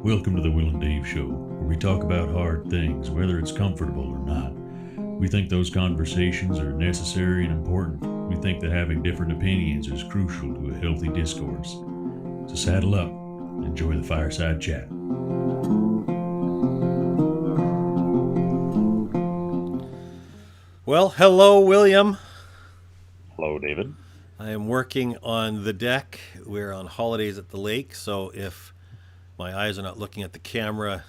Welcome to the Will and Dave Show, where we talk about hard things, whether it's comfortable or not. We think those conversations are necessary and important. We think that having different opinions is crucial to a healthy discourse. So saddle up, enjoy the fireside chat. Well, hello, William. Hello, David. I am working on the deck. We're on holidays at the lake, so if my eyes are not looking at the camera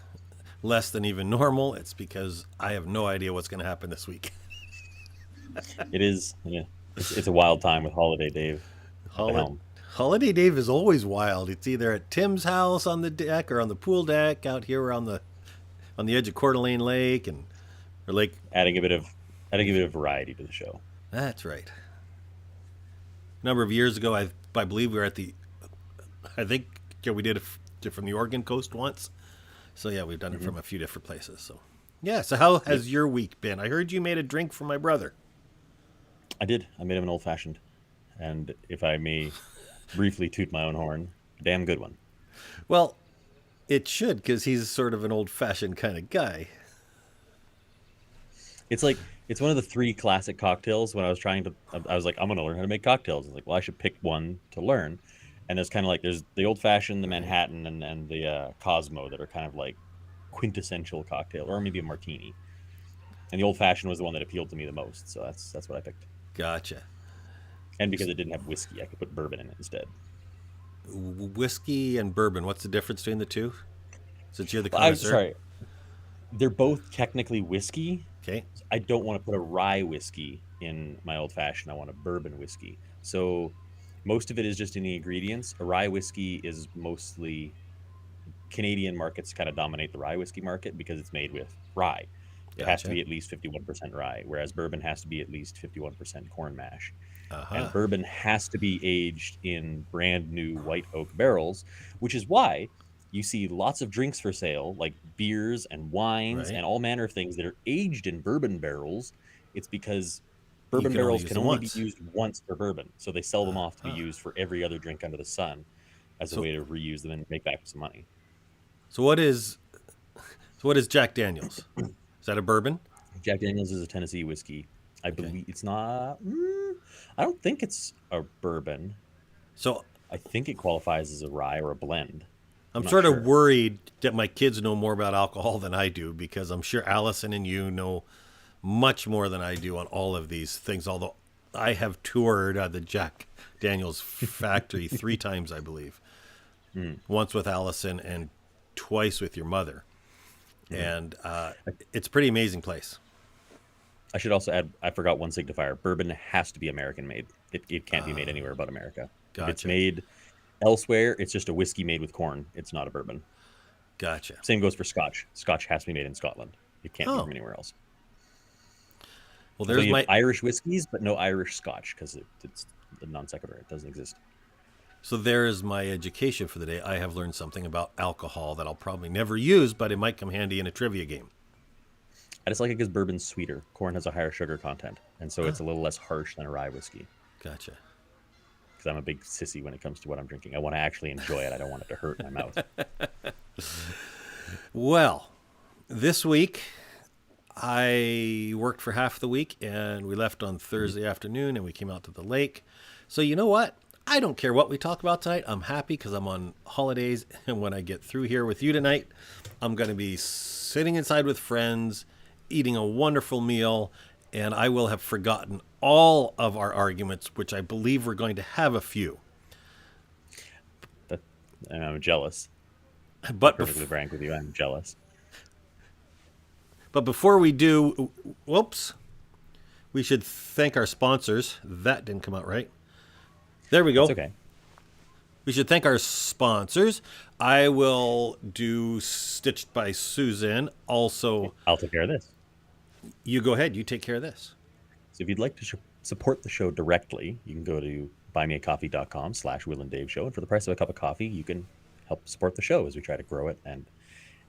less than even normal, it's because I have no idea what's going to happen this week. It is, yeah, it's a wild time with Holiday Dave at the helm. Holiday Dave is always wild. It's either at Tim's house on the deck or on the pool deck out here on the edge of Coeur d'Alene Lake or Lake. Adding a bit of variety to the show. That's right. A number of years ago, I believe we were I think we did it from the Oregon coast once. So yeah, we've done it from a few different places. So yeah. So how has your week been? I heard you made a drink for my brother. I did. I made him an old fashioned, and if I may briefly toot my own horn, damn good one. Well, it should, because he's sort of an old fashioned kind of guy. It's one of the three classic cocktails. When I was like, I'm gonna learn how to make cocktails. I was like, well, I should pick one to learn. And there's the old fashioned, the Manhattan, and the Cosmo that are kind of like quintessential cocktail, or maybe a martini. And the old fashioned was the one that appealed to me the most, so that's what I picked. Gotcha. And because it didn't have whiskey, I could put bourbon in it instead. Whiskey and bourbon. What's the difference between the two? Since you're the I'm connoisseur. sorry. They're both technically whiskey. Okay. I don't want to put a rye whiskey in my old fashioned. I want a bourbon whiskey. So most of it is just in the ingredients. A rye whiskey is mostly Canadian markets kind of dominate the rye whiskey market because it's made with rye. It has to be at least 51% rye, whereas bourbon has to be at least 51% corn mash. And bourbon has to be aged in brand new white oak barrels, which is why you see lots of drinks for sale, like beers and wines and all manner of things that are aged in bourbon barrels. It's because bourbon barrels can only be used once for bourbon. So they sell them off to be used for every other drink under the sun as a way to reuse them and make back some money. So what is Jack Daniels? Is that a bourbon? Jack Daniels is a Tennessee whiskey. I believe it's not. I don't think it's a bourbon. So I think it qualifies as a rye or a blend. I'm sort of worried that my kids know more about alcohol than I do, because I'm sure Allison and you know much more than I do on all of these things, although I have toured the Jack Daniels factory 3 times, I believe. Once with Allison and twice with your mother. And it's a pretty amazing place. I should also add, I forgot one signifier. Bourbon has to be American made. It can't be made anywhere but America. Gotcha. If it's made elsewhere, it's just a whiskey made with corn. It's not a bourbon. Gotcha. Same goes for Scotch. Scotch has to be made in Scotland. It can't be from anywhere else. Well, there's so Irish whiskeys, but no Irish Scotch, because it's a non sequitur. It doesn't exist. So there is my education for the day. I have learned something about alcohol that I'll probably never use, but it might come handy in a trivia game. I just like it because bourbon's sweeter. Corn has a higher sugar content, and so it's a little less harsh than a rye whiskey. Gotcha. Because I'm a big sissy when it comes to what I'm drinking. I want to actually enjoy it. I don't want it to hurt my mouth. Well, this week I worked for half the week, and we left on Thursday afternoon, and we came out to the lake. So you know what? I don't care what we talk about tonight. I'm happy because I'm on holidays, and when I get through here with you tonight, I'm going to be sitting inside with friends, eating a wonderful meal, and I will have forgotten all of our arguments, which I believe we're going to have a few. And I'm jealous. But perfectly frank with you, I'm jealous. But before we do, we should thank our sponsors. That didn't come out right. There we go. It's okay. We should thank our sponsors. I will do Stitched by Susan. Also, I'll take care of this. You go ahead. You take care of this. So if you'd like to support the show directly, you can go to buymeacoffee.com/Will and Dave Show. And for the price of a cup of coffee, you can help support the show as we try to grow it and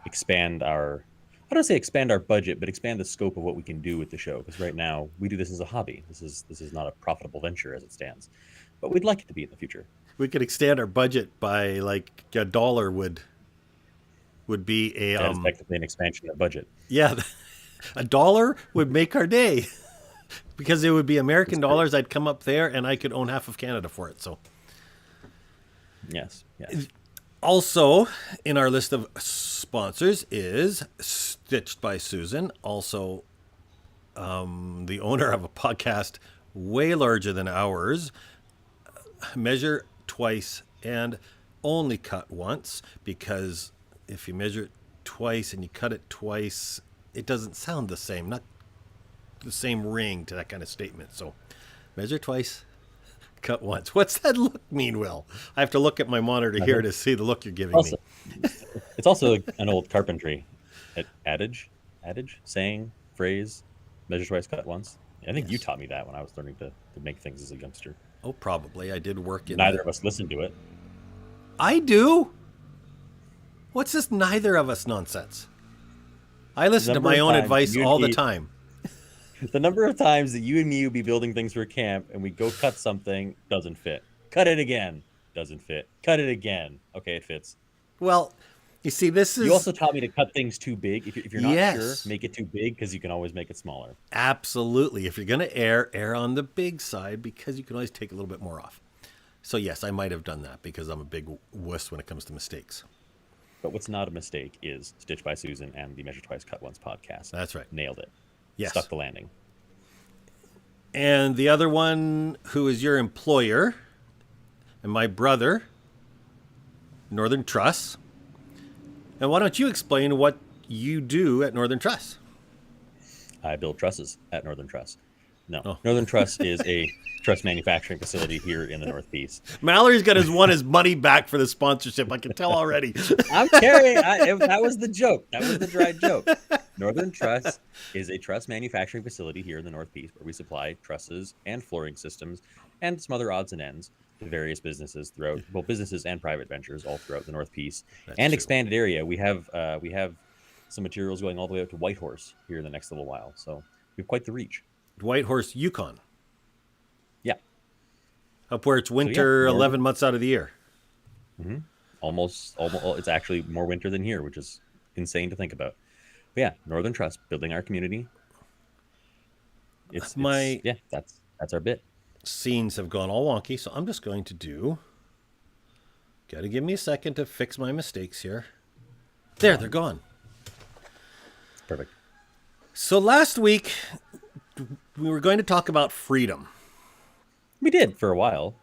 expand our, I don't say expand our budget, but expand the scope of what we can do with the show. Because right now we do this as a hobby. This is not a profitable venture as it stands, but we'd like it to be in the future. We could extend our budget by like $1 would would be That is effectively an expansion of budget. yeah, $1 would make our day because it would be American dollars. I'd come up there and I could own half of Canada for it. So Yes. also in our list of sponsors is Stitched by Susan, also the owner of a podcast way larger than ours, Measure Twice and Only Cut Once, because if you measure it twice and you cut it twice, it doesn't sound the same, not the same ring to that kind of statement. So measure twice, cut once. What's that look mean, Will? I have to look at my monitor here to see the look you're giving me. It's also an old carpentry adage, saying, phrase, measure twice, cut once. I think you taught me that when I was learning to make things as a youngster. Oh, probably. I did work in Neither of us listened to it. I do? What's this neither of us nonsense? I listen to my own advice all the time. The number of times that you and me would be building things for camp and we go cut something, doesn't fit. Cut it again, doesn't fit. Cut it again. Okay, it fits. Well, you see, this is... You also taught me to cut things too big. If you're not sure, make it too big because you can always make it smaller. Absolutely. If you're going to err on the big side because you can always take a little bit more off. So yes, I might have done that because I'm a big wuss when it comes to mistakes. But what's not a mistake is Stitched by Susan and the Measure Twice, Cut Once podcast. That's right. Nailed it. Yes. Stuck the landing. And the other one, who is your employer, and my brother, Northern Truss. And why don't you explain what you do at Northern Truss? I build trusses at Northern Truss. No, Northern Truss is a truss manufacturing facility here in the Northeast. Mallory's got his money back for the sponsorship. I can tell already. I'm carrying. That was the joke. That was the dry joke. Northern Truss is a truss manufacturing facility here in the Northeast where we supply trusses and flooring systems and some other odds and ends to various businesses throughout, both businesses and private ventures all throughout the Northeast and expanded area. We have some materials going all the way up to Whitehorse here in the next little while. So we have quite the reach. Whitehorse, Yukon. Yeah. Up where it's winter 11 months out of the year. Mm-hmm. Almost, it's actually more winter than here, which is insane to think about. But yeah, Northern Truss, building our community. That's our bit. Scenes have gone all wonky, so I'm just going to got to give me a second to fix my mistakes here. There, they're gone. Perfect. So last week, we were going to talk about freedom. We did for a while.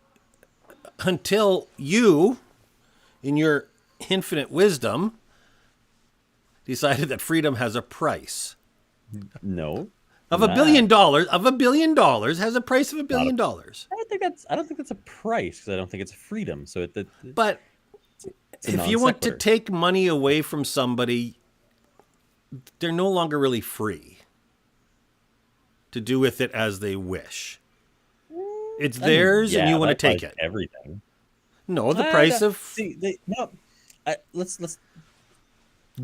Until you, in your infinite wisdom, decided that freedom has a price. No. Of $1 billion, has a price of $1 billion. I don't think that's a price because I don't think it's freedom. So but if you want to take money away from somebody, they're no longer really free to do with it as they wish. It's theirs, and you want to take it. Everything. No, the price of let's.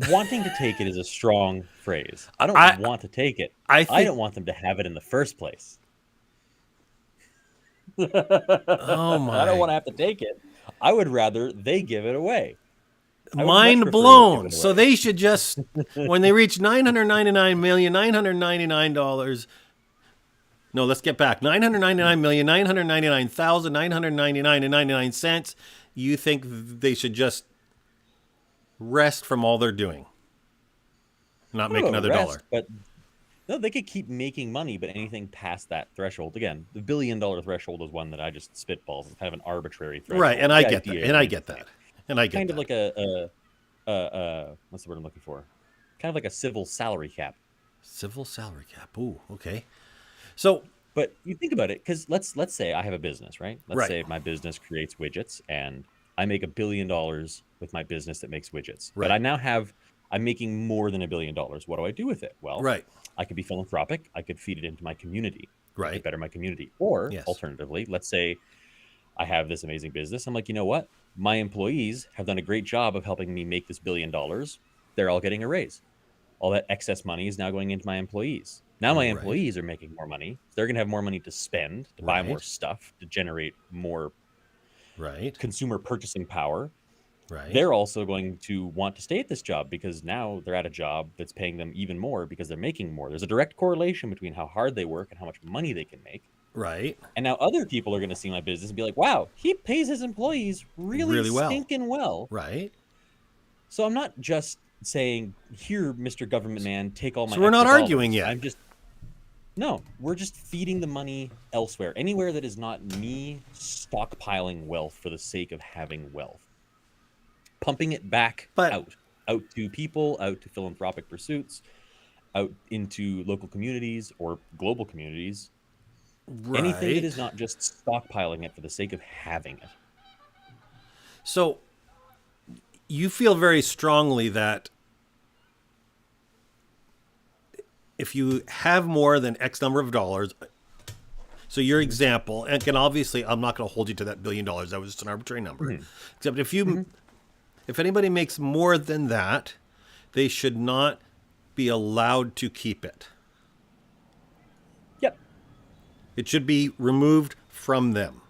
Wanting to take it is a strong phrase. I don't want to take it. I don't want them to have it in the first place. Oh my! I don't want to have to take it. I would rather they give it away. Mind blown. So they should just, when they reach $999,999,000. No, let's get back. $999,999,999.99. You think they should just rest from all they're doing, not make another dollar? But no, they could keep making money, but anything past that threshold, again, the $1 billion threshold is one that I just spitballs. It's kind of an arbitrary threshold. Right, and I get that. And I get that. Kind of like a what's the word I'm looking for? Kind of like a civil salary cap. Civil salary cap. Ooh, okay. So, but you think about it, because let's say I have a business, right? Let's say my business creates widgets, and I make $1 billion with my business that makes widgets. Right. But I'm making more than $1 billion. What do I do with it? Well, I could be philanthropic. I could feed it into my community. Right. To better my community. Or alternatively, let's say I have this amazing business. I'm like, you know what? My employees have done a great job of helping me make this $1 billion. They're all getting a raise. All that excess money is now going into my employees. Now my employees are making more money. They're going to have more money to spend, to buy more stuff, to generate more consumer purchasing power. Right. they're also going to want to stay at this job because now they're at a job that's paying them even more because they're making more. There's a direct correlation between how hard they work and how much money they can make. Right. And now other people are going to see my business and be like, wow, he pays his employees really Really well. stinking well. Right. So I'm not just saying, here, Mr. Government Man, take all my So we're not extra arguing dollars. yet. No, we're just feeding the money elsewhere, anywhere that is not me stockpiling wealth for the sake of having wealth. Pumping it back out to people, out to philanthropic pursuits, out into local communities or global communities. Right. Anything that is not just stockpiling it for the sake of having it. So you feel very strongly that if you have more than X number of dollars, so your example, and can obviously, I'm not going to hold you to that $1 billion. That was just an arbitrary number. Except if anybody makes more than that, they should not be allowed to keep it. Yep. It should be removed from them.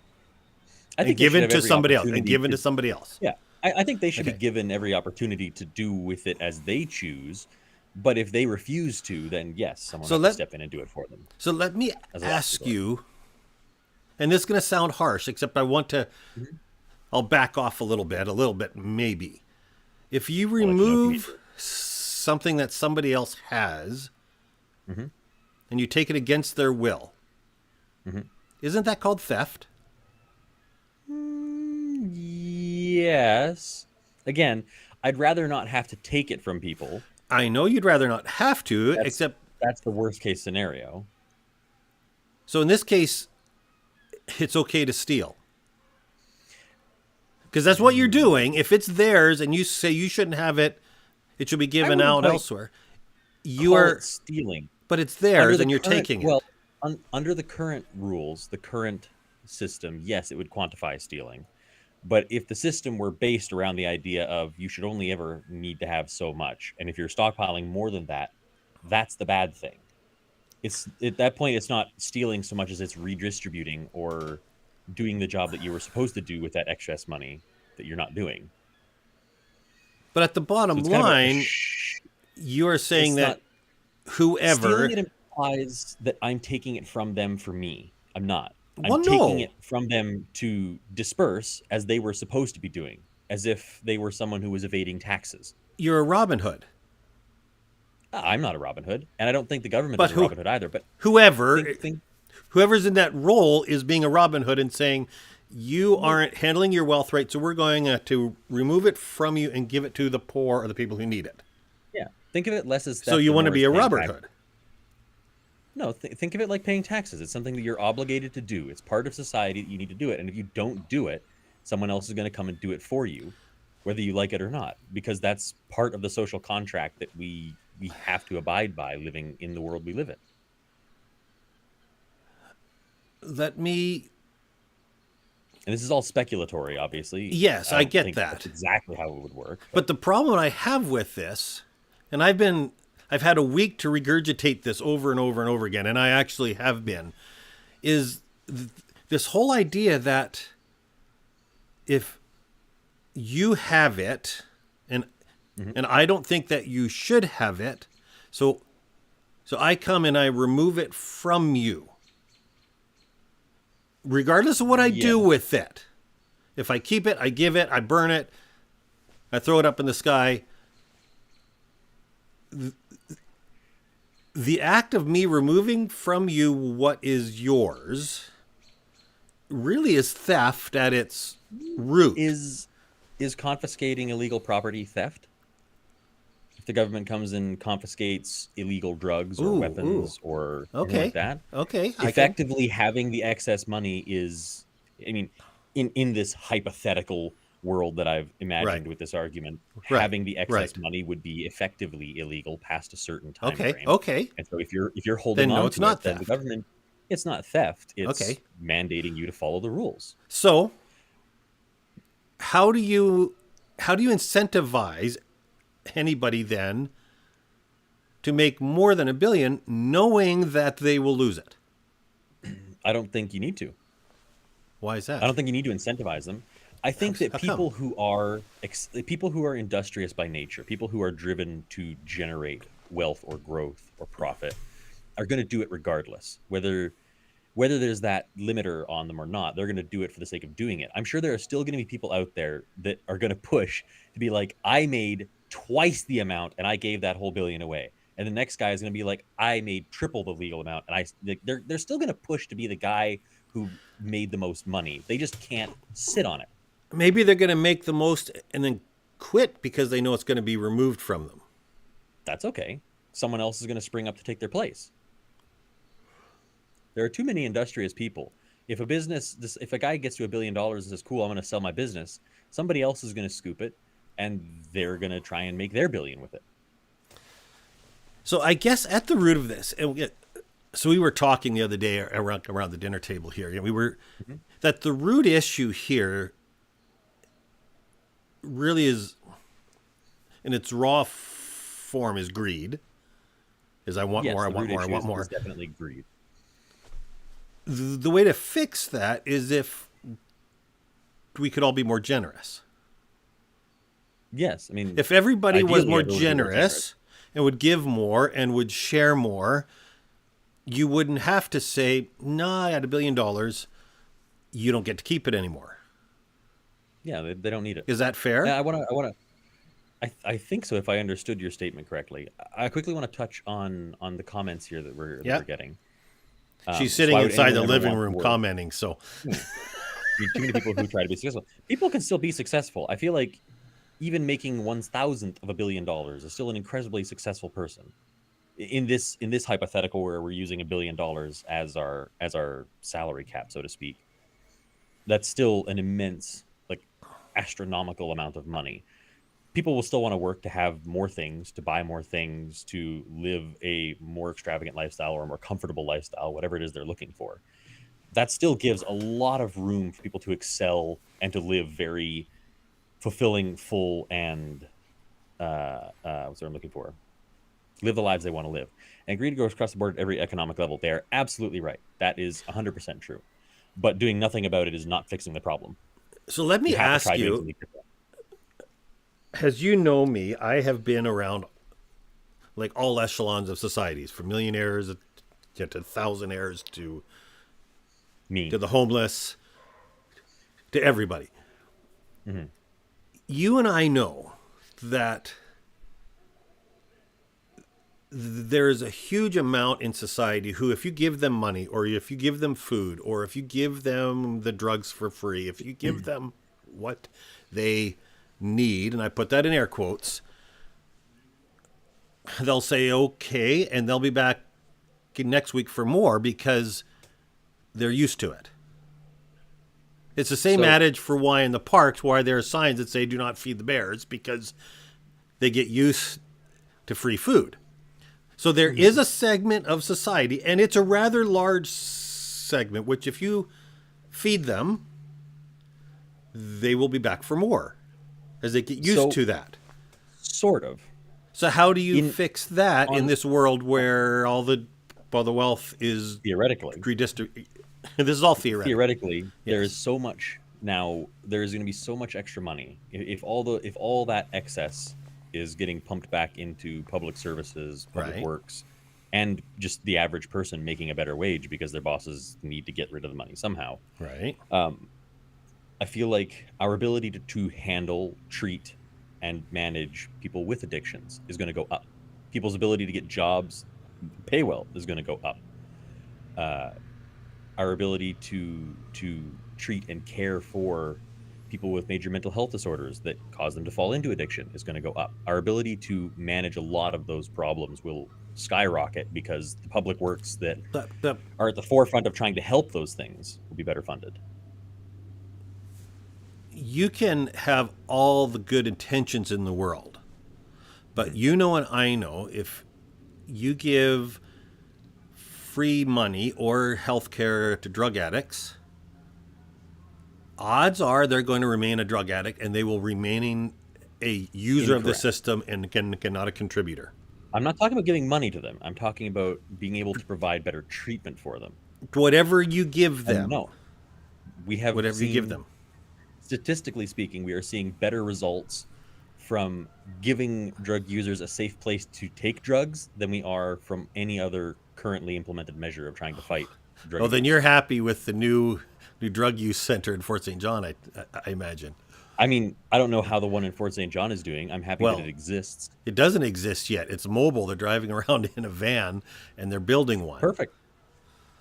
I think given to somebody else. Yeah. I think they should be given every opportunity to do with it as they choose. But if they refuse to, then yes, someone has to step in and do it for them. So let me ask you, and this is going to sound harsh, except I want to, I'll back off a little bit maybe. If you remove something that somebody else has, and you take it against their will, isn't that called theft? Yes. Again, I'd rather not have to take it from people. I know you'd rather not have to, except that's the worst case scenario. So in this case, it's okay to steal. Because that's what you're doing. If it's theirs and you say you shouldn't have it, it should be given out elsewhere. You are stealing. But it's theirs and you're taking it. Well, under the current rules, the current system, yes, it would quantify stealing. But if the system were based around the idea of you should only ever need to have so much, and if you're stockpiling more than that, that's the bad thing. It's at that point, it's not stealing so much as it's redistributing or doing the job that you were supposed to do with that excess money that you're not doing. But at the bottom line, you are saying that whoever... Stealing it implies that I'm taking it from them for me. I'm not. I'm taking it from them to disperse as they were supposed to be doing, as if they were someone who was evading taxes. You're a Robin Hood. I'm not a Robin Hood, and I don't think the government is a Robin Hood either. But whoever's in that role is being a Robin Hood and saying, you aren't handling your wealth right, so we're going to remove it from you and give it to the poor or the people who need it. Yeah, think of it less as... So you want to be a Robin Hood. No, think of it like paying taxes. It's something that you're obligated to do. It's part of society that you need to do it. And if you don't do it, someone else is going to come and do it for you, whether you like it or not, because that's part of the social contract that we have to abide by living in the world we live in. And this is all speculatory, obviously. Yes, I get that. That's exactly how it would work. But the problem I have with this, and I've had a week to regurgitate this over and over and over again, and I actually have been, is this whole idea that if you have it, and I don't think that you should have it, so I come and I remove it from you, regardless of what I do with it. If I keep it, I give it, I burn it, I throw it up in the sky. The act of me removing from you what is yours really is theft at its root. Is confiscating illegal property theft? If the government comes and confiscates illegal drugs or weapons or something like that. Okay. Effectively having the excess money is, I mean, in this hypothetical world that I've imagined with this argument, having the excess money would be effectively illegal past a certain time frame. Okay. And so if you're holding on to it, then the government, it's not theft. It's mandating you to follow the rules. So how do you incentivize anybody then to make more than $1 billion knowing that they will lose it? I don't think you need to. Why is that? I don't think you need to incentivize them. I think that How come? people who are industrious by nature, people who are driven to generate wealth or growth or profit, are going to do it regardless, whether there's that limiter on them or not. They're going to do it for the sake of doing it. I'm sure there are still going to be people out there that are going to push to be like, I made twice the amount and I gave that whole billion away. And the next guy is going to be like, I made triple the legal amount, and they're still going to push to be the guy who made the most money. They just can't sit on it. Maybe they're going to make the most and then quit because they know it's going to be removed from them. That's okay. Someone else is going to spring up to take their place. There are too many industrious people. If a guy gets to $1 billion and says, cool, I'm going to sell my business, somebody else is going to scoop it, and they're going to try and make their billion with it. So I guess at the root of this, so we were talking the other day around the dinner table here, and we were that the root issue here really is, in its raw form, is greed. Is I want more, I want more, I want more. Is definitely greed. The way to fix that is if we could all be more generous. Yes, I mean, if everybody was more ideally, generous and would give more and would share more, you wouldn't have to say, "Nah, I had $1 billion. You don't get to keep it anymore." Yeah, they don't need it. Is that fair? Yeah, I think so. If I understood your statement correctly, I quickly want to touch on the comments here that we're getting. She's sitting inside the living room to commenting. So, too many people who try to be successful. People can still be successful. I feel like even making 1/1000th of $1 billion is still an incredibly successful person. In this hypothetical where we're using $1 billion as our salary cap, so to speak, that's still an immense, like, astronomical amount of money. People will still want to work to have more things, to buy more things, to live a more extravagant lifestyle or a more comfortable lifestyle, whatever it is they're looking for. That still gives a lot of room for people to excel and to live very fulfilling, full, and what's what I'm looking for? Live the lives they want to live. And greed goes across the board at every economic level. They are absolutely right. That is 100% true. But doing nothing about it is not fixing the problem. So let me ask you, as you know me, I have been around like all echelons of societies, from millionaires to thousandaires to me, to the homeless, to everybody. Mm-hmm. You and I know that there is a huge amount in society who, if you give them money, or if you give them food, or if you give them the drugs for free, if you give them what they need, and I put that in air quotes, they'll say okay, and they'll be back next week for more because they're used to it. It's the same adage for why in the parks, why there are signs that say do not feed the bears, because they get used to free food. So there is a segment of society, and it's a rather large segment, which if you feed them, they will be back for more as they get used to that. Sort of. So how do you fix that in this world where all the wealth is theoretically redistributed? This is all theoretical. Theoretically, yes. There is so much now. There is going to be so much extra money if all that excess is getting pumped back into public services, public works, and just the average person making a better wage because their bosses need to get rid of the money somehow. Right. I feel like our ability to handle, treat, and manage people with addictions is going to go up. People's ability to get jobs, pay well, is going to go up. Our ability to treat and care for people with major mental health disorders that cause them to fall into addiction is going to go up. Our ability to manage a lot of those problems will skyrocket because the public works that are at the forefront of trying to help those things will be better funded. You can have all the good intentions in the world, but you know and I know if you give free money or health care to drug addicts, odds are they're going to remain a drug addict and they will remain a user of the system and not a contributor. I'm not talking about giving money to them. I'm talking about being able to provide better treatment for them. Whatever you give them. No. We have whatever you give them. statistically speaking, we are seeing better results from giving drug users a safe place to take drugs than we are from any other currently implemented measure of trying to fight drug Oh, then abuse. you're happy with the new drug use center in Fort St. John, I imagine. I mean, I don't know how the one in Fort St. John is doing. I'm happy that it Well, exists. it doesn't exist yet. It's mobile. They're driving around in a van, and they're building one. Perfect.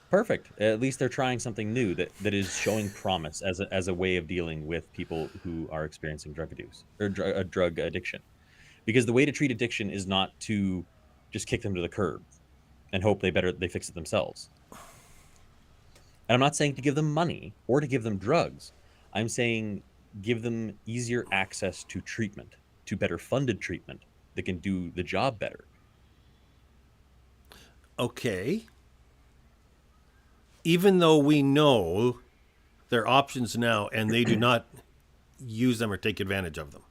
Perfect. At least they're trying something new that is showing promise as a way of dealing with people who are experiencing drug abuse or drug addiction. Because the way to treat addiction is not to just kick them to the curb and hope they fix it themselves. And I'm not saying to give them money or to give them drugs. I'm saying give them easier access to treatment, to better funded treatment that can do the job better. Okay. Even though we know there are options now and they do not use them or take advantage of them.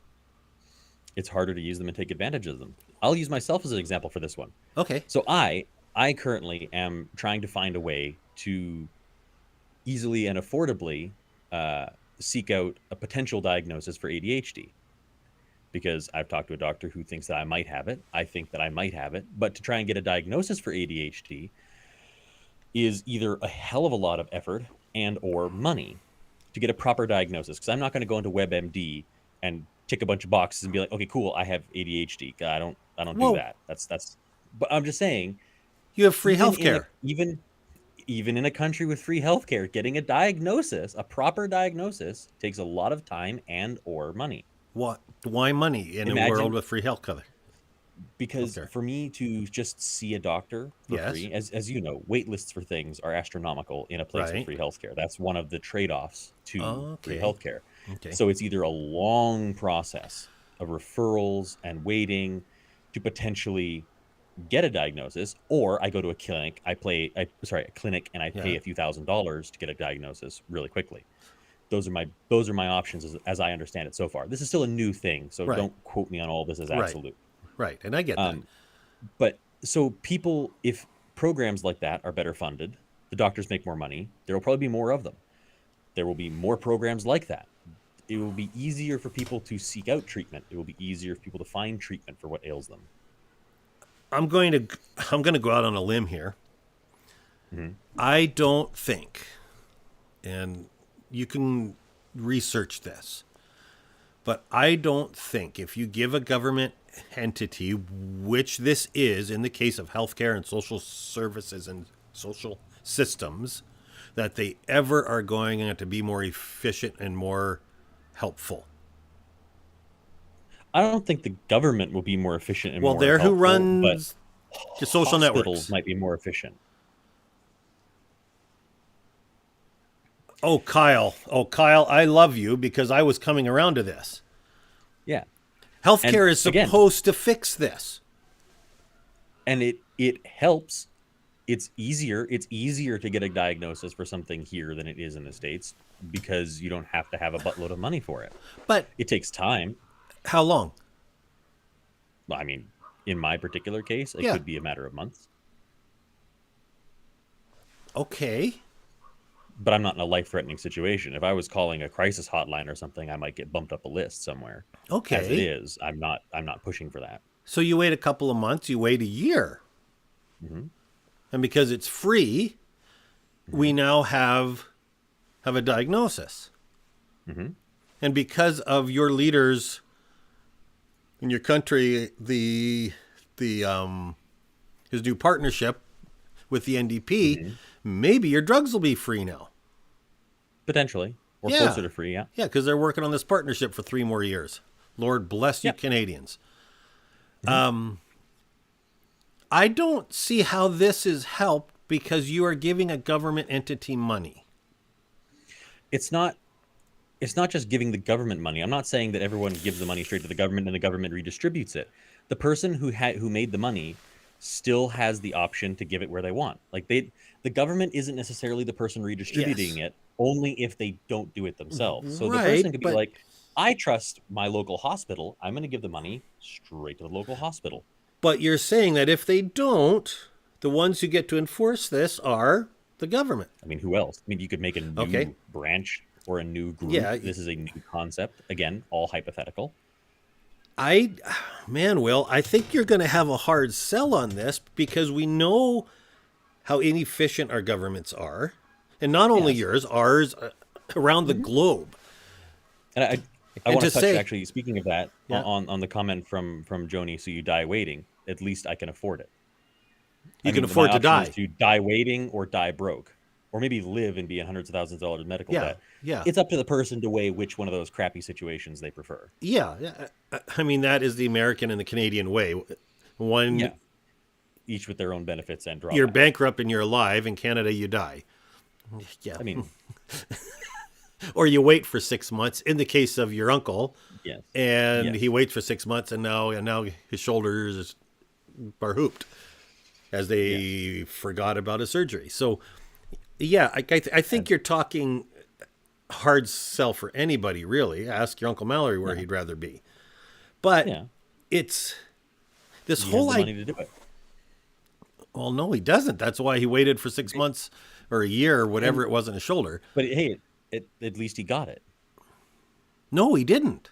It's harder to use them and take advantage of them. I'll use myself as an example for this one. Okay. So I currently am trying to find a way to easily and affordably seek out a potential diagnosis for ADHD. Because I've talked to a doctor who thinks that I might have it. I think that I might have it. But to try and get a diagnosis for ADHD is either a hell of a lot of effort and or money to get a proper diagnosis. Because I'm not going to go into WebMD and tick a bunch of boxes and be like, okay, cool, I have ADHD. I don't Whoa. do that. That's. But I'm just saying, You have free even health care. even in a country with free healthcare, getting a diagnosis, a proper diagnosis, takes a lot of time and or money. What? Why money in a world with free health care? Because for me to just see a doctor for free, as you know, wait lists for things are astronomical in a place with free healthcare. That's one of the trade-offs to free healthcare. Okay. So it's either a long process of referrals and waiting to potentially get a diagnosis, or I go to a clinic, a clinic, and I pay a few $1,000s to get a diagnosis really quickly. Those are my options as I understand it so far. This is still a new thing, so don't quote me on all this as absolute. Right, and I get that. But so people, if programs like that are better funded, the doctors make more money, there will probably be more of them. There will be more programs like that. It will be easier for people to seek out treatment. It will be easier for people to find treatment for what ails them. I'm going to go out on a limb here. Mm-hmm. I don't think, and you can research this, but I don't think if you give a government entity, which this is in the case of healthcare and social services and social systems, that they ever are going to be more efficient and more helpful. I don't think the government will be more efficient and more helpful. Well, who runs the social networks? Hospitals might be more efficient. Oh, Kyle, I love you because I was coming around to this. Yeah. Healthcare is supposed to fix this. And it helps. It's easier to get a diagnosis for something here than it is in the States because you don't have to have a buttload of money for it. But it takes time. How long? Well, I mean, in my particular case, it could be a matter of months. Okay. But I'm not in a life-threatening situation. If I was calling a crisis hotline or something, I might get bumped up a list somewhere. Okay. As it is, I'm not pushing for that. So you wait a couple of months, you wait a year. Mm-hmm. And because it's free, we now have a diagnosis. Mm-hmm. And because of your leaders in your country, his new partnership with the NDP, maybe your drugs will be free now. Potentially. Or closer to free, yeah. Yeah, because they're working on this partnership for 3 more years. Lord bless you, Canadians. Mm-hmm. I don't see how this is helped because you are giving a government entity money. It's not just giving the government money. I'm not saying that everyone gives the money straight to the government and the government redistributes it. The person who made the money still has the option to give it where they want. Like the government isn't necessarily the person redistributing it, only if they don't do it themselves. So the person could be like, I trust my local hospital. I'm going to give the money straight to the local hospital. But you're saying that if they don't, the ones who get to enforce this are the government. I mean, who else? I mean, you could make a new branch or a new group. Yeah. This is a new concept. Again, all hypothetical. Will, I think you're going to have a hard sell on this because we know how inefficient our governments are. And not only Yes. yours, ours around the globe. And I And want to to touch, say- actually, speaking of that, Yeah. on the comment from Joni, so you die waiting, at least I can afford it. You I can mean, afford my to option die. is to die waiting or die broke, or maybe live and be in hundreds of thousands of dollars in medical Yeah, debt. yeah. It's up to the person to weigh which one of those crappy situations they prefer. Yeah. I mean, that is the American and the Canadian way. One, Yeah, each with their own benefits and drawbacks. you're bankrupt and you're alive. In Canada, you die. Yeah. I mean, Or you wait for 6 months. In the case of your uncle, yes. and Yes. he waits for 6 months, and now his shoulders are hooped as they forgot about his surgery. So, yeah, I think you're talking hard sell for anybody, really. Ask your Uncle Mallory where he'd rather be. But Yeah, it's this he has whole the idea. money to do it. Well, no, he doesn't. That's why he waited for 6 months or a year or whatever it was in his shoulder. But hey, at least he got it. No, he didn't.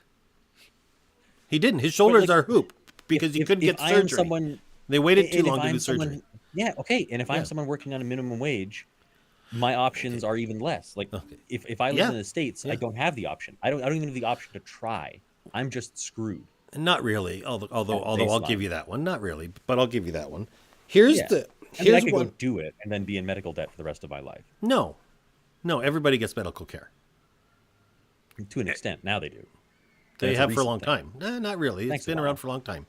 He didn't. His shoulders like, are hooped because he couldn't get I am surgery. someone, They waited too and if long to I'm do someone- surgery. Yeah, okay. And if Yeah. I'm someone working on a minimum wage, my options are even less. Like if I live Yeah. in the States, Yeah. I don't have the option. I don't even have the option to try. I'm just screwed. Not really. Although I'll baseline. give you that one. Not really, but I'll give you that one. Here's Yeah. the I mean, I here's could one. go do it and then be in medical debt for the rest of my life. No, everybody gets medical care. To an extent, now they do. They That's a have for a recent long thing. time. Nah, not really. Thanks It's a been lot. around for a long time.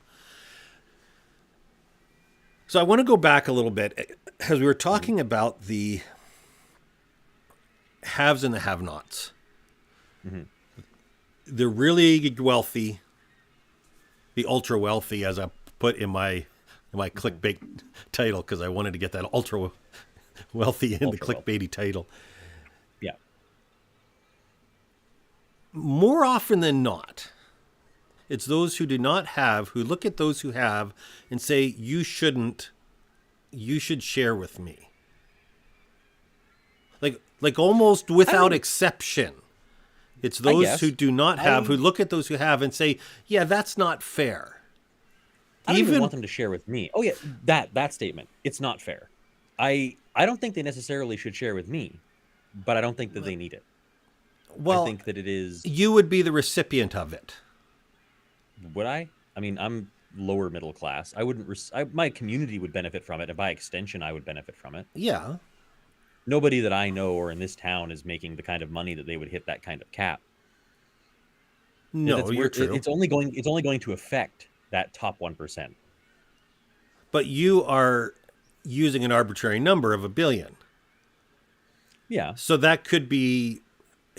So I want to go back a little bit as we were talking about the haves and the have-nots. Mm-hmm. The really wealthy, the ultra wealthy, as I put in my clickbait title, because I wanted to get that ultra wealthy in the Ultra wealthy. clickbaity title. Yeah. More often than not, it's those who do not have who look at those who have and say, you shouldn't, you should share with me. Like almost without exception. It's those guess. who do not have who look at those who have and say, yeah, that's not fair. I don't even want them to share with me. Oh yeah, that statement. It's not fair. I don't think they necessarily should share with me, but I don't think that they need it. Well, I think that it is. you would be the recipient of it. Would I? I mean, I'm lower middle class. I wouldn't. My community would benefit from it, and by extension, I would benefit from it. Yeah. Nobody that I know or in this town is making the kind of money that they would hit that kind of cap. No, That's you're where- true. It's only going to affect that top 1%. But you are using an arbitrary number of $1 billion. Yeah. So that could be,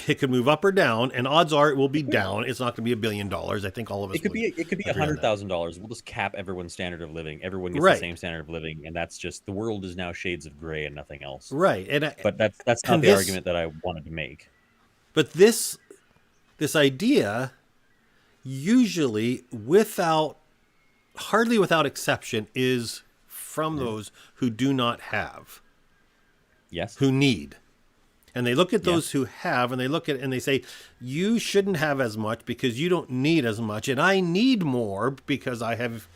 it could move up or down, and odds are it will be down. It's not going to be $1 billion. I think all of us. It could be agree on that. $100,000. We'll just cap everyone's standard of living. Everyone gets Right. the same standard of living, and that's just the world is now shades of gray and nothing else. Right, But that's not and the this- argument that I wanted to make. But this idea, usually hardly without exception, is from those who do not have, Yes. who need. And they look at those who have, and they look at and they say, you shouldn't have as much because you don't need as much, and I need more because I have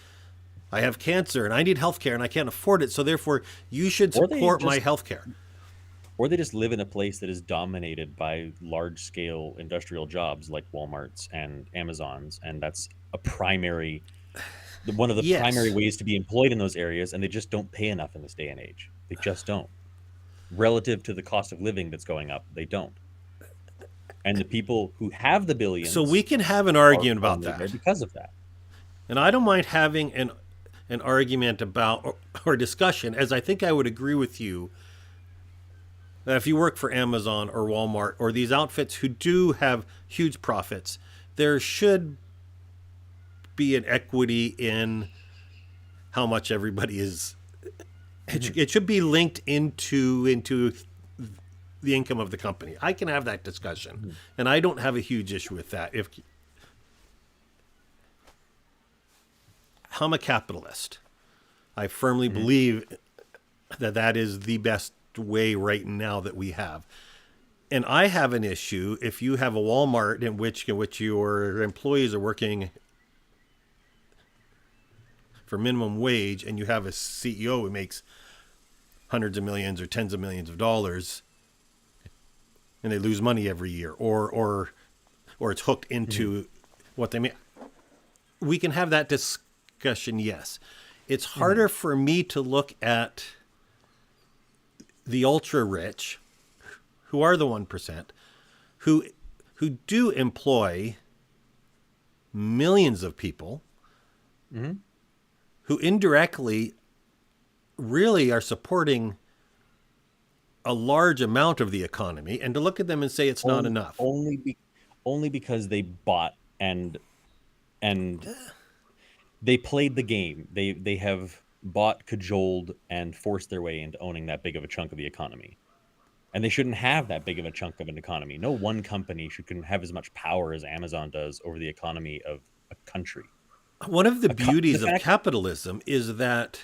cancer and I need health care and I can't afford it. So therefore, you should Or they support my just- health care. Or they just live in a place that is dominated by large-scale industrial jobs like Walmarts and Amazons, and that's one of the Yes. primary ways to be employed in those areas, and they just don't pay enough in this day and age. They just don't. Relative to the cost of living that's going up, they don't. And the people who have the billions, So we can have an are argument about only there that. because of that. And I don't mind having an argument about or discussion, as I think I would agree with you that if you work for Amazon or Walmart or these outfits who do have huge profits, there should be an equity in how much everybody is. It should be linked into the income of the company. I can have that discussion, and I don't have a huge issue with that. I'm a capitalist. I firmly believe that is the best way right now that we have. And I have an issue if you have a Walmart in which your employees are working for minimum wage, and you have a CEO who makes hundreds of millions or tens of millions of dollars, and they lose money every year, or it's hooked into what they make. We can have that discussion, yes. It's harder for me to look at the ultra rich, who are the 1%, who do employ millions of people, who indirectly really are supporting a large amount of the economy, and to look at them and say it's not enough. Only because they bought and they played the game. They have bought, cajoled, and forced their way into owning that big of a chunk of the economy. And they shouldn't have that big of a chunk of an economy. No one company couldn't have as much power as Amazon does over the economy of a country. One of the beauties of capitalism is that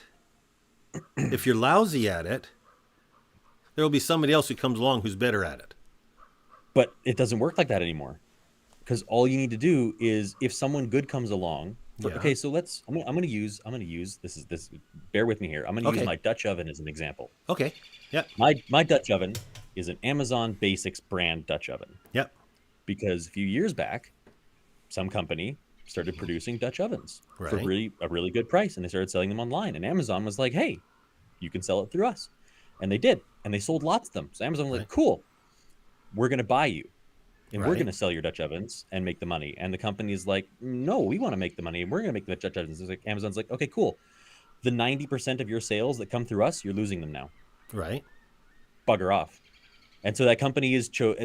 if you're lousy at it, there will be somebody else who comes along who's better at it. But it doesn't work like that anymore. Because all you need to do is, if someone good comes along, okay, so I'm going to use this. Bear with me here. I'm going to use my Dutch oven as an example. Okay. Yeah. My Dutch oven is an Amazon Basics brand Dutch oven. Yep. Because a few years back, some company started producing Dutch ovens for a really good price, and they started selling them online. And Amazon was like, "Hey, you can sell it through us," and they did, and they sold lots of them. So Amazon was like, "Cool, we're going to buy you, and we're going to sell your Dutch ovens and make the money." And the company is like, "No, we want to make the money, and we're going to make the Dutch ovens." It's like Amazon's like, "Okay, cool. The 90% of your sales that come through us, you're losing them now. Right. Bugger off." And so that company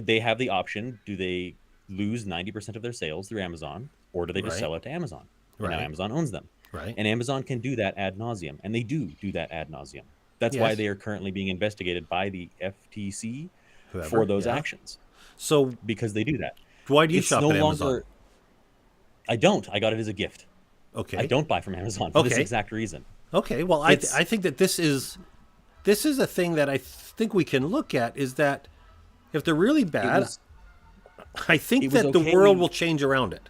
they have the option: do they lose 90% of their sales through Amazon, or do they just sell it to Amazon? And now Amazon owns them. Right. And Amazon can do that ad nauseum, and they do that ad nauseum. That's why they are currently being investigated by the FTC for those actions. So because they do that. Why do you shop at Amazon? I don't. I got it as a gift. Okay. I don't buy from Amazon for this exact reason. Okay. Well, I think that this is a thing that I think we can look at, is that if they're really bad, I think that the world will change around it.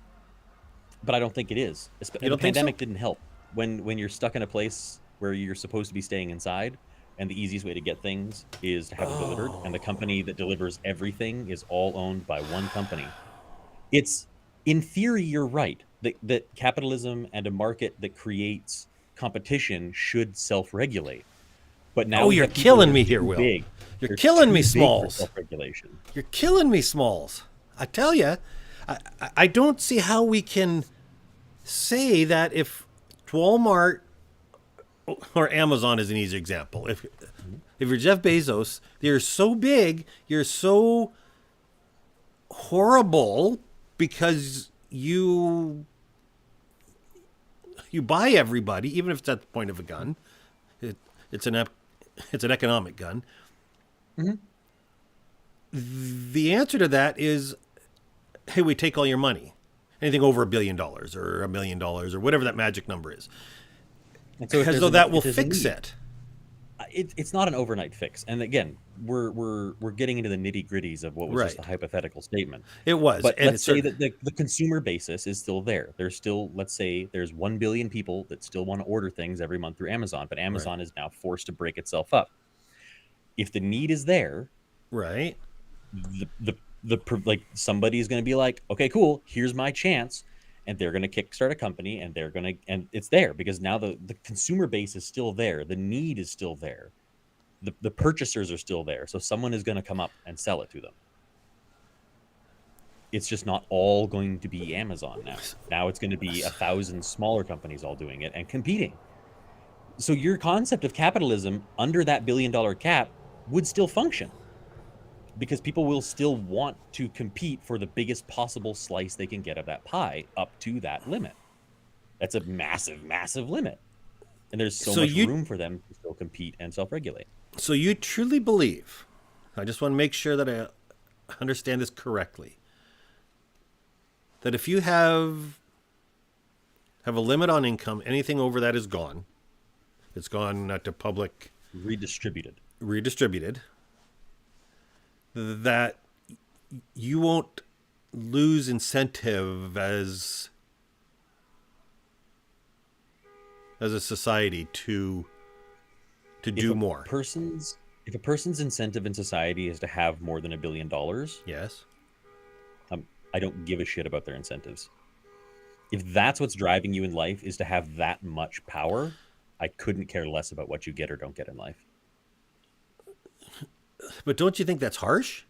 But I don't think it is. The pandemic didn't help. When you're stuck in a place where you're supposed to be staying inside, and the easiest way to get things is to have them delivered, and the company that delivers everything is all owned by one company. It's, in theory, you're right, that capitalism and a market that creates competition should self-regulate. But now you're killing me here, Will. You're killing me, Smalls. Self-regulation. You're killing me, Smalls. I tell you, I don't see how we can say that if Walmart or Amazon is an easy example. If you're Jeff Bezos, you're so big, you're so horrible because you buy everybody, even if it's at the point of a gun. It's an economic gun. The answer to that is, hey, we take all your money. Anything over $1 billion or $1 million or whatever that magic number is. So as though that will fix it. It's not an overnight fix. And again, we're getting into the nitty gritties of what was just a hypothetical statement. It was. But let's say that the consumer basis is still there. There's still, let's say there's 1 billion people that still want to order things every month through Amazon, but Amazon is now forced to break itself up. If the need is there, right, like somebody's going to be like, okay, cool, here's my chance. And they're going to kickstart a company, and and it's there because now the consumer base is still there. The need is still there. The purchasers are still there. So someone is going to come up and sell it to them. It's just not all going to be Amazon now. Now it's going to be 1,000 smaller companies all doing it and competing. So your concept of capitalism under that $1 billion cap would still function, because people will still want to compete for the biggest possible slice they can get of that pie up to that limit. That's a massive, massive limit. And there's so much room for them to still compete and self-regulate. So you truly believe, I just want to make sure that I understand this correctly, that if you have a limit on income, anything over that is gone. It's gone to public. Redistributed. That you won't lose incentive as a society to do more. If a person's incentive in society is to have more than $1 billion, Yes. I don't give a shit about their incentives. If that's what's driving you in life is to have that much power, I couldn't care less about what you get or don't get in life. But don't you think that's harsh?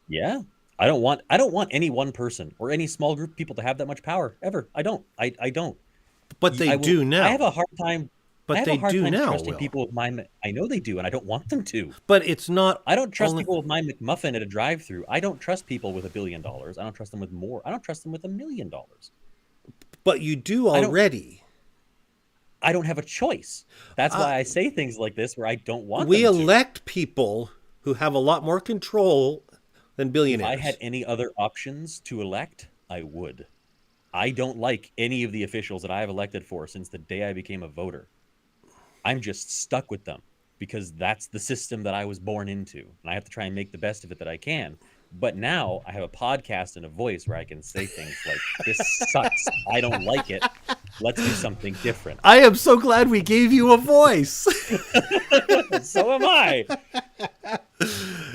Yeah. I don't want any one person or any small group of people to have that much power ever. I don't. I don't. But they do now. I have a hard time. But I have they a hard do time now, trusting Will. people with my. I know they do, and I don't want them to. But it's not. I don't trust only... people with my McMuffin at a drive-through. I don't trust people with $1 billion. I don't trust them with more. I don't trust them with $1 million. But you do already. I don't have a choice. That's why I say things like this, where I don't want. We them to. elect people who have a lot more control than billionaires. If I had any other options to elect, I would. I don't like any of the officials that I have elected for since the day I became a voter. I'm just stuck with them because that's the system that I was born into. And I have to try and make the best of it that I can. But now I have a podcast and a voice where I can say things like, this sucks. I don't like it. Let's do something different. I am so glad we gave you a voice. So am I.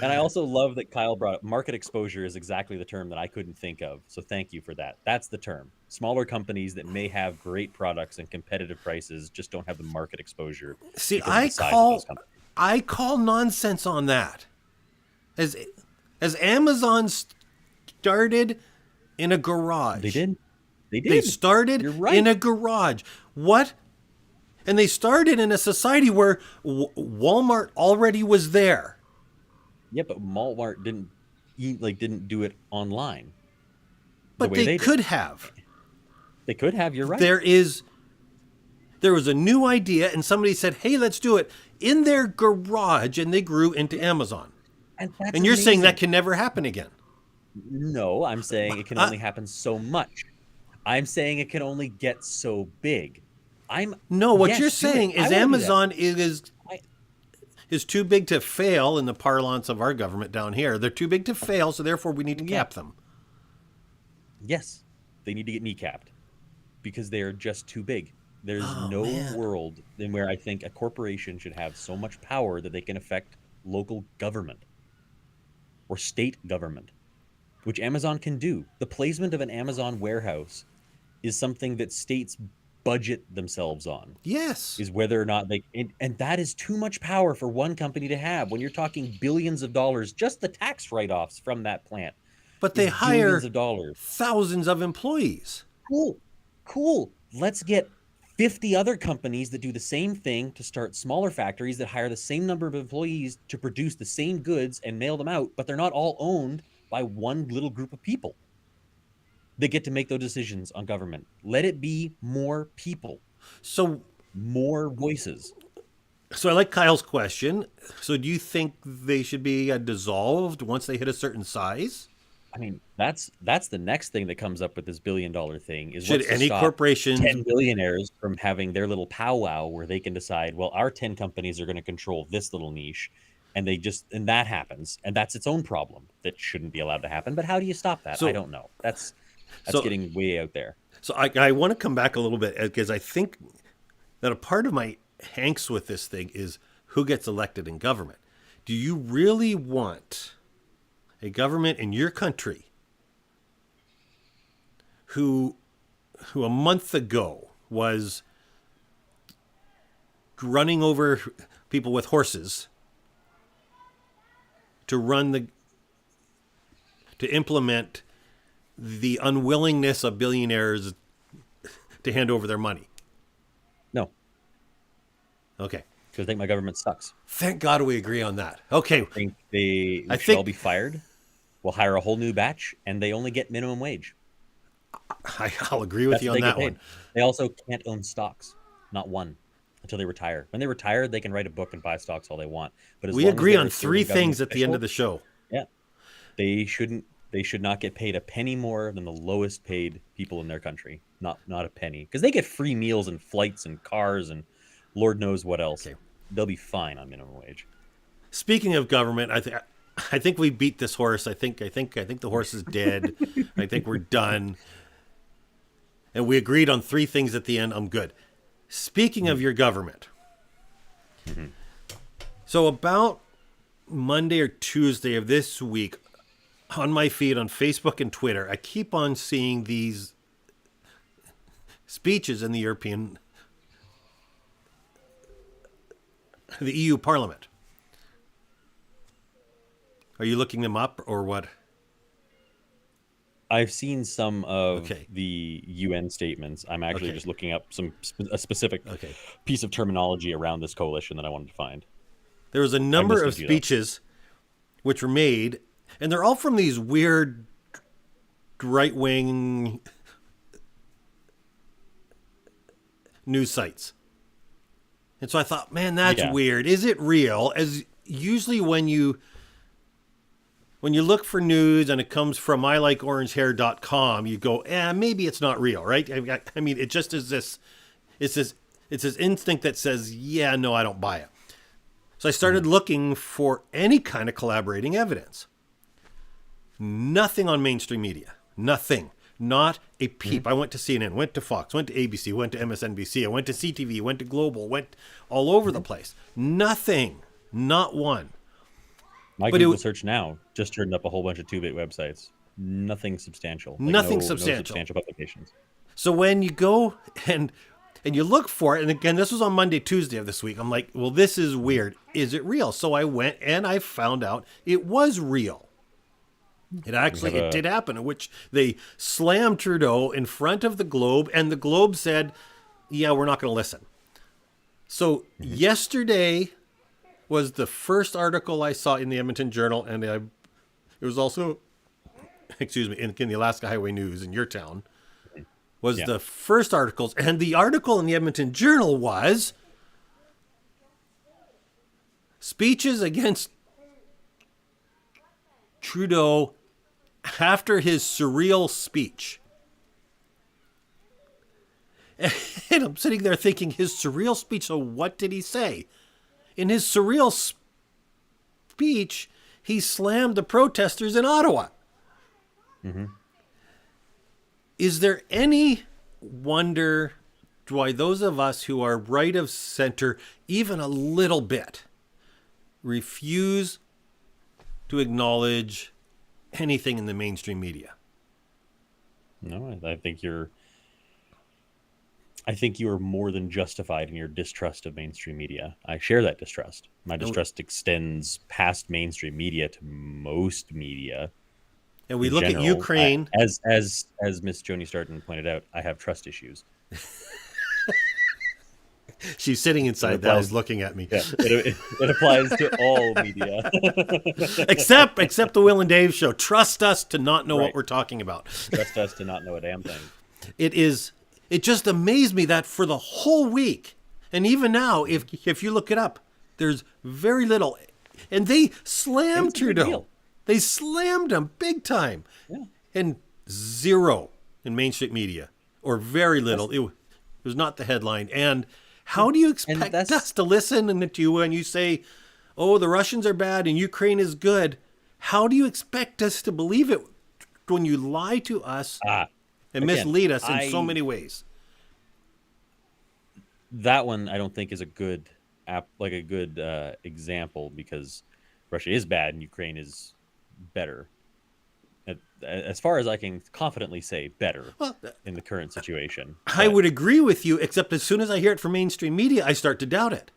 And I also love that Kyle brought up market exposure is exactly the term that I couldn't think of. So thank you for that. That's the term. Smaller companies that may have great products and competitive prices just don't have the market exposure. See, I call nonsense on that. As Amazon started in a garage. They did. They started in a garage. What? And they started in a society where Walmart already was there. Yeah, but Walmart didn't do it online. But they could have. They could have. You're right. There was a new idea, and somebody said, "Hey, let's do it," in their garage, and they grew into Amazon. And you're saying that can never happen again? No, I'm saying it can only happen so much. I'm saying it can only get so big. What you're saying is Amazon is too big to fail in the parlance of our government down here. They're too big to fail, so therefore we need to cap them. Yes, they need to get kneecapped because they are just too big. There's no world in where I think a corporation should have so much power that they can affect local government or state government, which Amazon can do. The placement of an Amazon warehouse is something that states budget themselves on. Yes. Is whether or not and that is too much power for one company to have when you're talking billions of dollars, just the tax write-offs from that plant. But they hire $billions. Thousands of employees. Cool. Let's get 50 other companies that do the same thing to start smaller factories that hire the same number of employees to produce the same goods and mail them out, but they're not all owned by one little group of people. They get to make those decisions on government. Let it be more people. So more voices. So I like Kyle's question. So do you think they should be dissolved once they hit a certain size? I mean, that's the next thing that comes up with this $1 billion thing is should any corporation 10 billionaires from having their little powwow where they can decide, well, our 10 companies are going to control this little niche, and that happens, and that's its own problem that shouldn't be allowed to happen. But how do you stop that? I don't know. That's getting way out there. So I want to come back a little bit because I think that a part of my angst with this thing is who gets elected in government. Do you really want a government in your country who a month ago was running over people with horses to implement the unwillingness of billionaires to hand over their money? No. Okay. Because I think my government sucks. Thank God we agree on that. Okay. I think they should all be fired. We'll hire a whole new batch, and they only get minimum wage. I'll agree with you on that one. They also can't own stocks, not one, until they retire. When they retire, they can write a book and buy stocks all they want. But we agree on 3 things at the end of the show. Yeah, they should not get paid a penny more than the lowest paid people in their country. Not a penny, because they get free meals and flights and cars and Lord knows what else. Okay. They'll be fine on minimum wage. Speaking of government, I think we beat this horse. I think the horse is dead. I think we're done. And we agreed on 3 things at the end. I'm good. Speaking of your government. So about Monday or Tuesday of this week, on my feed on Facebook and Twitter, I keep on seeing these speeches in the EU Parliament. Are you looking them up or what? I've seen some of Okay. the UN statements. I'm actually Okay. just looking up a specific Okay. piece of terminology around this coalition that I wanted to find. There was a number of listening to you, though. speeches which were made, and they're all from these weird right-wing news sites. And so I thought, man, that's Yeah. weird. Is it real? As usually when you look for news and it comes from ilikeorangehair.com, you go, maybe it's not real, right? I mean, it just is this, it's this instinct that says, yeah, no, I don't buy it. So I started looking for any kind of collaborating evidence. Nothing on mainstream media. Nothing. Not a peep. I went to CNN, went to Fox, went to ABC, went to MSNBC, I went to CTV, went to Global, went all over the place. Nothing. Not one. My But Google search now just turned up a whole bunch of 2-bit websites. Nothing substantial. Nothing no substantial. substantial publications. So when you go and you look for it, and again, this was on Monday, Tuesday of this week, I'm like, well, this is weird. Is it real? So I went and I found out it was real. It did happen, which they slammed Trudeau in front of the Globe, and the Globe said, yeah, we're not going to listen. So yesterday was the first article I saw in the Edmonton Journal, and it was also, in the Alaska Highway News in your town, was the first articles. And the article in the Edmonton Journal was speeches against Trudeau after his surreal speech. And I'm sitting there thinking, his surreal speech, so what did he say? In his surreal speech, he slammed the protesters in Ottawa. Is there any wonder why those of us who are right of center, even a little bit, refuse to acknowledge anything in the mainstream media? No, I think you are more than justified in your distrust of mainstream media. I share that distrust. My distrust extends past mainstream media to most media. And we in look general. at Ukraine. As Miss Joni Starton pointed out, I have trust issues. She's sitting inside the house looking at me. Yeah, it applies to all media. except the Will and Dave show. Trust us to not know what we're talking about. Trust us to not know a damn thing. It just amazed me that for the whole week, and even now, if you look it up, there's very little. And they slammed Trudeau. They slammed him big time. Yeah. And zero in mainstream media, or very little. It was not the headline. And how do you expect us to listen to you when you say, oh, the Russians are bad and Ukraine is good? How do you expect us to believe it when you lie to us and mislead us in so many ways? That one I don't think is a good example, because Russia is bad and Ukraine is better. As far as I can confidently say, better in the current situation. I would agree with you, except as soon as I hear it from mainstream media, I start to doubt it.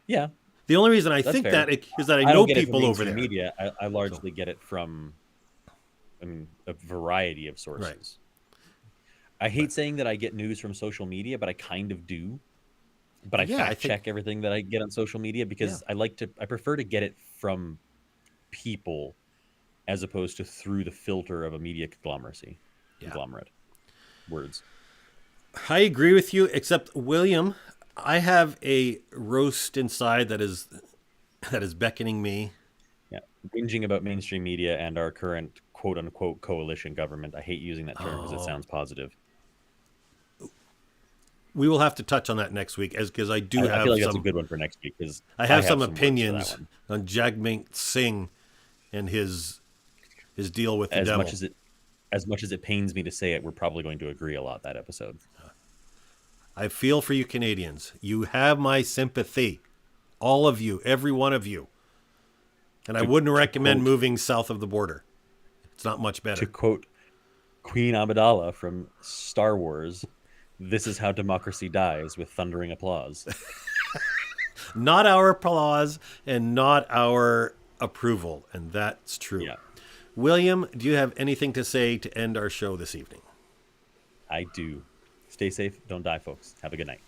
Yeah. The only reason I think that is that I know people over there. Media, I largely get it from a variety of sources. Right. I hate saying that I get news from social media, but I kind of do. But I fact check everything that I get on social media, because I prefer to get it from people as opposed to through the filter of a media conglomerate. Words. I agree with you, except William, I have a roast inside that is beckoning me. Yeah, whinging about mainstream media and our current quote unquote coalition government. I hate using that term because it sounds positive. We will have to touch on that next week, because I do I have feel like that's a some. good one for next week because I have some words for that opinions one. on Jagmeet Singh and his deal with the As devil. much as it pains me to say it, we're probably going to agree a lot that episode. I feel for you Canadians. You have my sympathy. All of you, every one of you. And I wouldn't recommend moving south of the border. It's not much better. To quote Queen Amidala from Star Wars, this is how democracy dies, with thundering applause. Not our applause and not our approval. And that's true. Yeah, William, do you have anything to say to end our show this evening? I do. Stay safe. Don't die, folks. Have a good night.